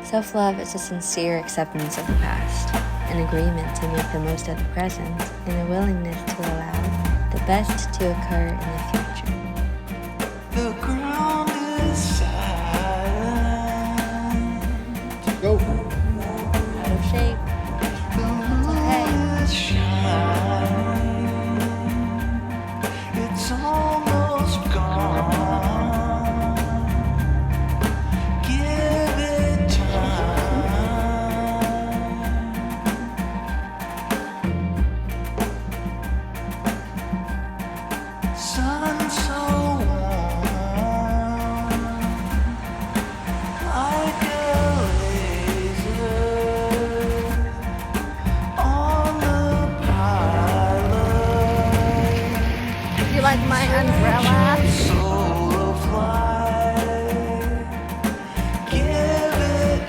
Self-love is a sincere acceptance of the past, an agreement to make the most of the present, and a willingness to allow the best to occur in the future. The ground is silent. Go. Out of shape. It's shining. It's almost gone. Give it time. Sun so warm, like a laser on the pilot. You like my umbrella? Soul of light, give it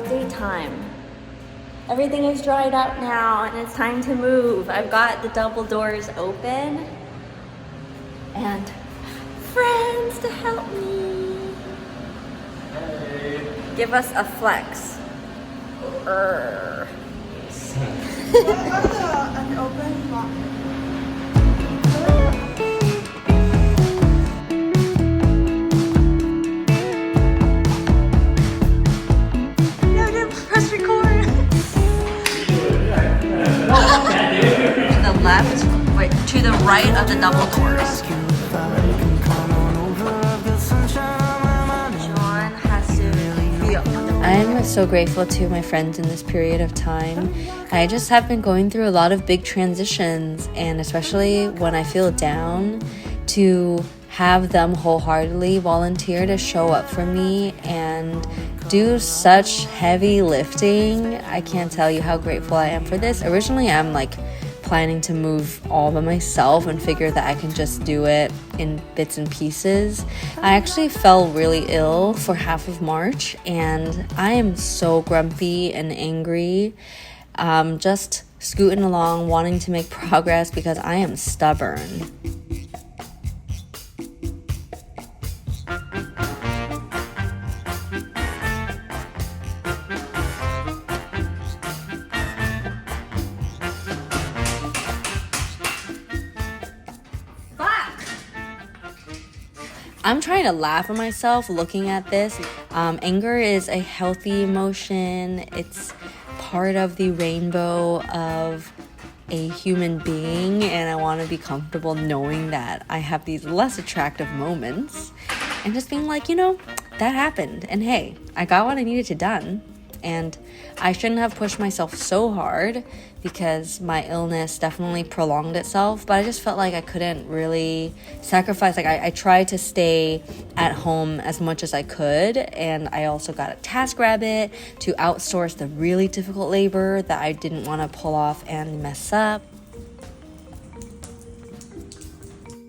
Daytime. Everything is dried up now and it's time to move. I've got the double doors open and friends to help me. Hey. Give us a flex. Unopened lock. No, didn't press record. To the left, wait, to the right of the double doors. John has to be on the right. I'm so grateful to my friends in this period of time. I just have been going through a lot of big transitions, and especially when I feel down, to have them wholeheartedly volunteer to show up for me and do such heavy lifting. I can't tell you how grateful I am for this. Originally, I'm like planning to move all by myself and figure that I can just do it in bits and pieces. I actually fell really ill for half of March, and I am so grumpy and angry. Just scooting along, wanting to make progress because I am stubborn. I'm trying to laugh at myself looking at this. Anger is a healthy emotion. It's part of the rainbow of a human being, and I want to be comfortable knowing that I have these less attractive moments and just being like, that happened, and hey, I got what I needed to done. And I shouldn't have pushed myself so hard because my illness definitely prolonged itself, but I just felt like I couldn't really sacrifice. Like I tried to stay at home as much as I could, and I also got a TaskRabbit to outsource the really difficult labor that I didn't want to pull off and mess up.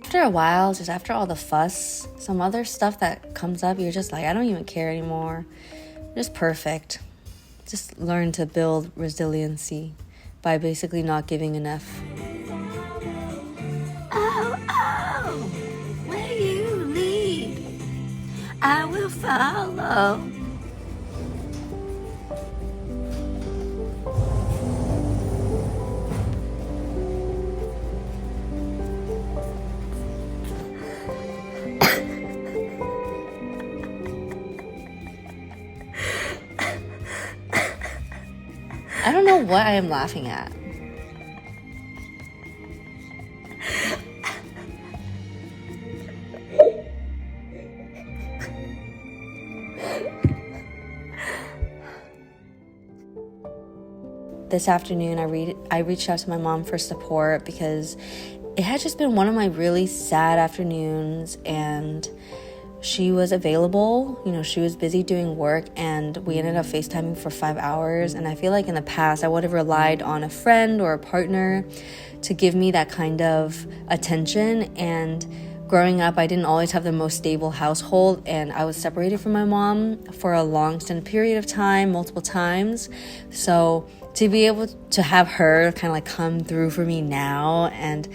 After a while, just after all the fuss, some other stuff that comes up, you're just like, I don't even care anymore. Just perfect. Just learn to build resiliency by basically not giving enough. Oh, where you lead, I will follow. I don't know what I am laughing at. This afternoon, I reached out to my mom for support because it had just been one of my really sad afternoons, and she was available. She was busy doing work, and we ended up FaceTiming for 5 hours. And I feel like in the past, I would have relied on a friend or a partner to give me that kind of attention. And Growing up, I didn't always have the most stable household, and I was separated from my mom for a long extended period of time, multiple times. So to be able to have her kind of like come through for me now and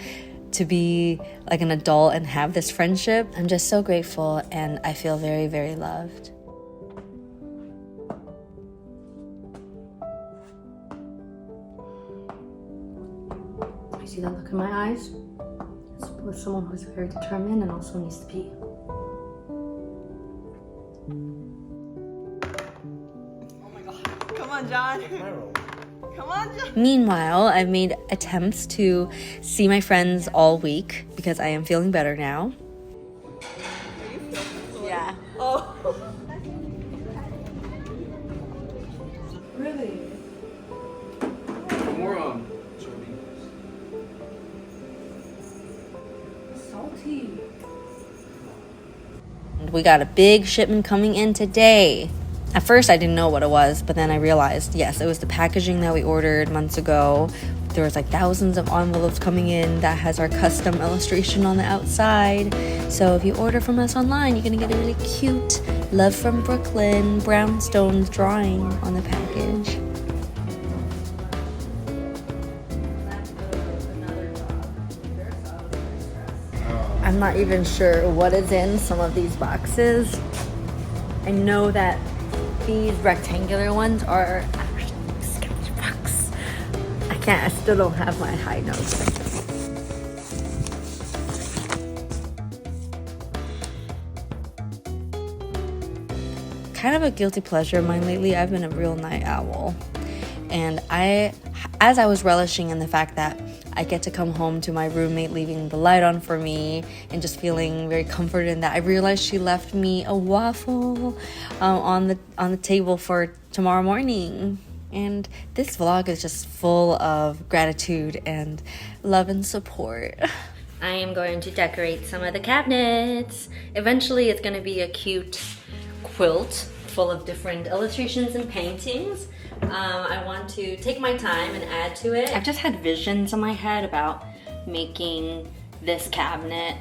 to be like an adult and have this friendship, I'm just so grateful, and I feel very, very loved. I see that look in my eyes. It's with someone who's very determined and also needs to pee. Oh my god. Come on, John. Come on, John. Meanwhile, I've made attempts to see my friends all week because I am feeling better now. Yeah. Oh. Really? More Salty. We got a big shipment coming in today. At first I didn't know what it was, but then I realized, yes, it was the packaging that we ordered months ago. There was like thousands of envelopes coming in that has our custom illustration on the outside. So if you order from us online, you're gonna get a really cute Love from Brooklyn brownstones drawing on the package. I'm not even sure what is in some of these boxes. I know that these rectangular ones are actually sketchbooks. I still don't have my high notes. Kind of a guilty pleasure of mine lately, I've been a real night owl. And as I was relishing in the fact that I get to come home to my roommate leaving the light on for me and just feeling very comforted in that, I realized she left me a waffle on the table for tomorrow morning. And this vlog is just full of gratitude and love and support. I am going to decorate some of the cabinets. Eventually it's going to be a cute quilt full of different illustrations and paintings. I want to take my time and add to it. I've just had visions in my head about making this cabinet,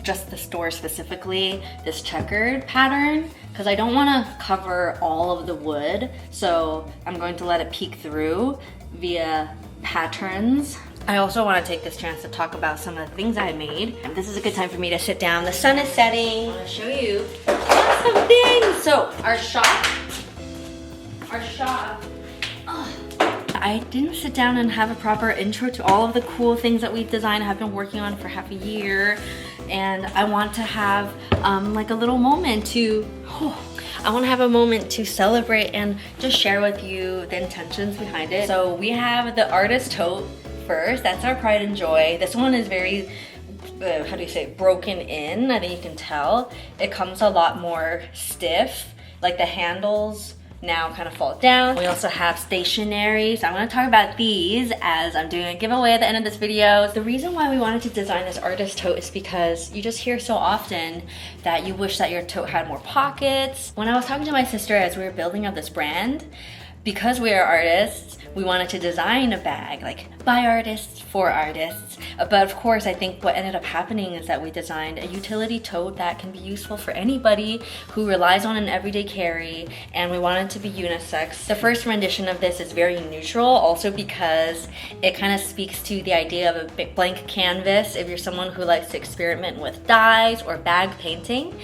just the store specifically, this checkered pattern, because I don't want to cover all of the wood, so I'm going to let it peek through via patterns. I also want to take this chance to talk about some of the things I made. And this is a good time for me to sit down. The sun is setting. I want to show you some things. So our shop. I didn't sit down and have a proper intro to all of the cool things that we've designed. I have been working on for half a year, and I want to have like a little moment to celebrate and just share with you the intentions behind it. So we have the artist tote first. That's our pride and joy. This one is very broken in. I think you can tell. It comes a lot more stiff, like the handles now kind of fall down. We also have stationery, so I'm going to talk about these as I'm doing a giveaway at the end of this video. The reason why we wanted to design this artist tote is because you just hear so often that you wish that your tote had more pockets. When I was talking to my sister as we were building up this brand, because we are artists, we wanted to design a bag like by artists for artists. But of course, I think what ended up happening is that we designed a utility tote that can be useful for anybody who relies on an everyday carry, and we wanted to be unisex. The first rendition of this is very neutral, also because it kind of speaks to the idea of a blank canvas. If you're someone who likes to experiment with dyes or bag painting,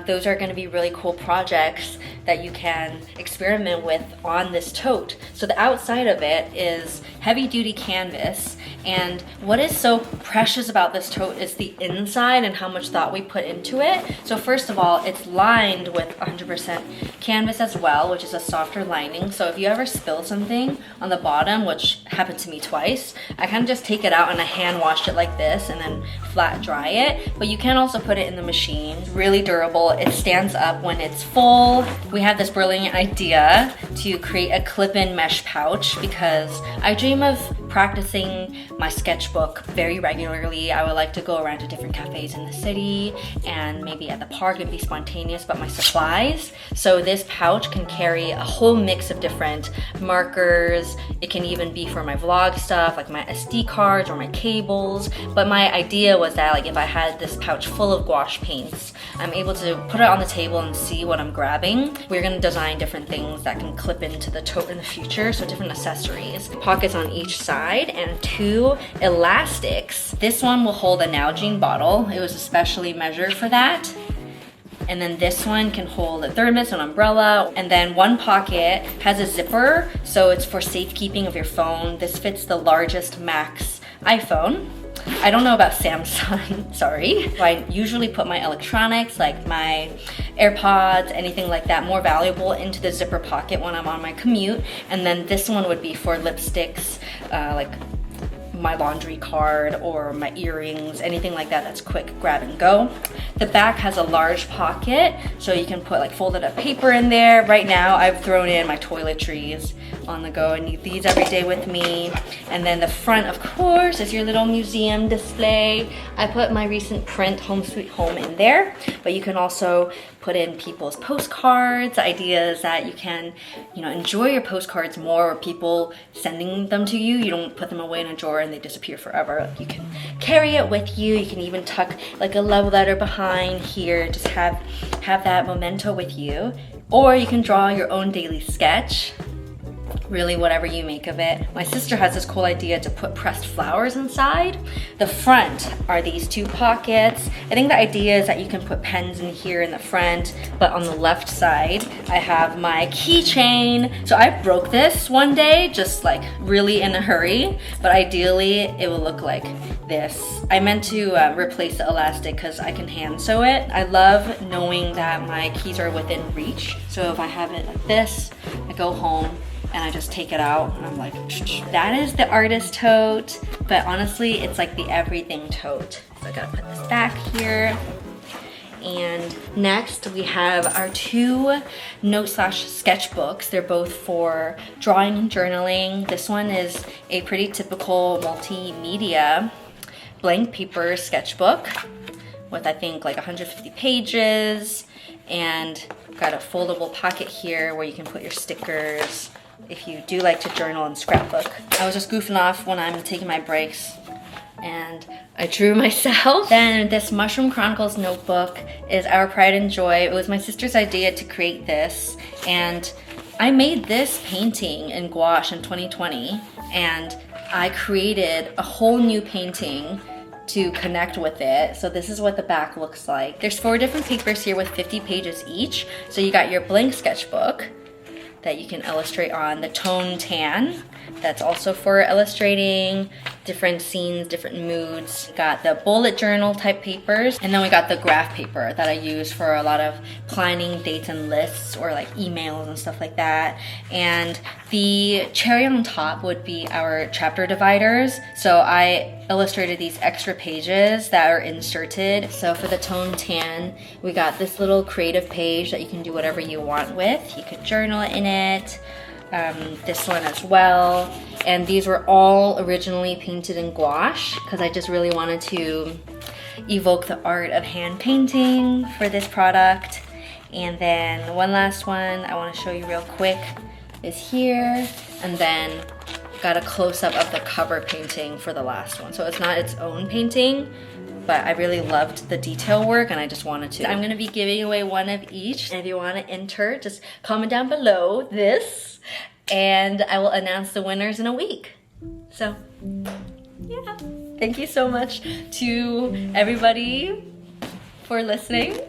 those are going to be really cool projects that you can experiment with on this tote. So the outside of it is heavy duty canvas, and what is so precious about this tote is the inside and how much thought we put into it. So first of all, it's lined with 100% canvas as well, which is a softer lining. So if you ever spill something on the bottom, which happened to me twice, I kind of just take it out and I hand wash it like this and then flat dry it. But you can also put it in the machine. It's really durable. It stands up when it's full. We had this brilliant idea to create a clip-in mesh pouch because I dream of practicing my sketchbook very regularly. I would like to go around to different cafes in the city and maybe at the park and be spontaneous about my supplies. So this pouch can carry a whole mix of different markers. It can even be for my vlog stuff, like my SD cards or my cables. But my idea was that like if I had this pouch full of gouache paints, I'm able to put it on the table and see what I'm grabbing. We're gonna design different things that can clip into the tote in the future, so different accessories. Pockets on each side and 2 elastics. This one will hold a Nalgene bottle. It was especially measured for that. And then this one can hold a thermos, an umbrella, and then one pocket has a zipper, so it's for safekeeping of your phone. This fits the largest Max iPhone. I don't know about Samsung, sorry. I usually put my electronics, like my AirPods, anything like that, more valuable, into the zipper pocket when I'm on my commute. And then this one would be for lipsticks, like my laundry card or my earrings, anything like that that's quick grab and go. The back has a large pocket, so you can put like folded up paper in there. Right now I've thrown in my toiletries on the go. I need these every day with me. And then the front, of course, is your little museum display. I put my recent print Home Sweet Home in there, but you can also put in people's postcards. The idea is that you can, enjoy your postcards more, or people sending them to you. You don't put them away in a drawer and they disappear forever. You can carry it with you. You can even tuck like a love letter behind here. Just have that memento with you. Or you can draw your own daily sketch. Really, whatever you make of it. My sister has this cool idea to put pressed flowers inside. The front are these 2 pockets. I think the idea is that you can put pens in here in the front, but on the left side, I have my keychain. So I broke this one day, just like really in a hurry, but ideally it will look like this. I meant to replace the elastic because I can hand sew it. I love knowing that my keys are within reach. So if I have it like this, I go home, and I just take it out and I'm like, that is the artist tote, but honestly, it's like the everything tote. So I gotta put this back here. And next we have our 2 note/sketchbooks. They're both for drawing and journaling. This one is a pretty typical multimedia blank paper sketchbook with I think like 150 pages, and got a foldable pocket here where you can put your stickers if you do like to journal and scrapbook. I was just goofing off when I'm taking my breaks and I drew myself. Then this Mushroom Chronicles notebook is our pride and joy. It was my sister's idea to create this, and I made this painting in gouache in 2020, and I created a whole new painting to connect with it. So this is what the back looks like. There's 4 different papers here with 50 pages each. So you got your blank sketchbook that you can illustrate on, the tone tan, that's also for illustrating different scenes, different moods. Got the bullet journal type papers, and then we got the graph paper that I use for a lot of planning dates and lists, or like emails and stuff like that. And the cherry on top would be our chapter dividers. So I illustrated these extra pages that are inserted. So for the tone tan, we got this little creative page that you can do whatever you want with. You could journal in it. This one as well. And these were all originally painted in gouache because I just really wanted to evoke the art of hand painting for this product. And then one last one I want to show you real quick is here, and then got a close-up of the cover painting for the last one. So it's not its own painting, but I really loved the detail work and I just wanted to. I'm gonna be giving away one of each. And if you wanna enter, just comment down below this and I will announce the winners in a week. So, yeah. Thank you so much to everybody for listening.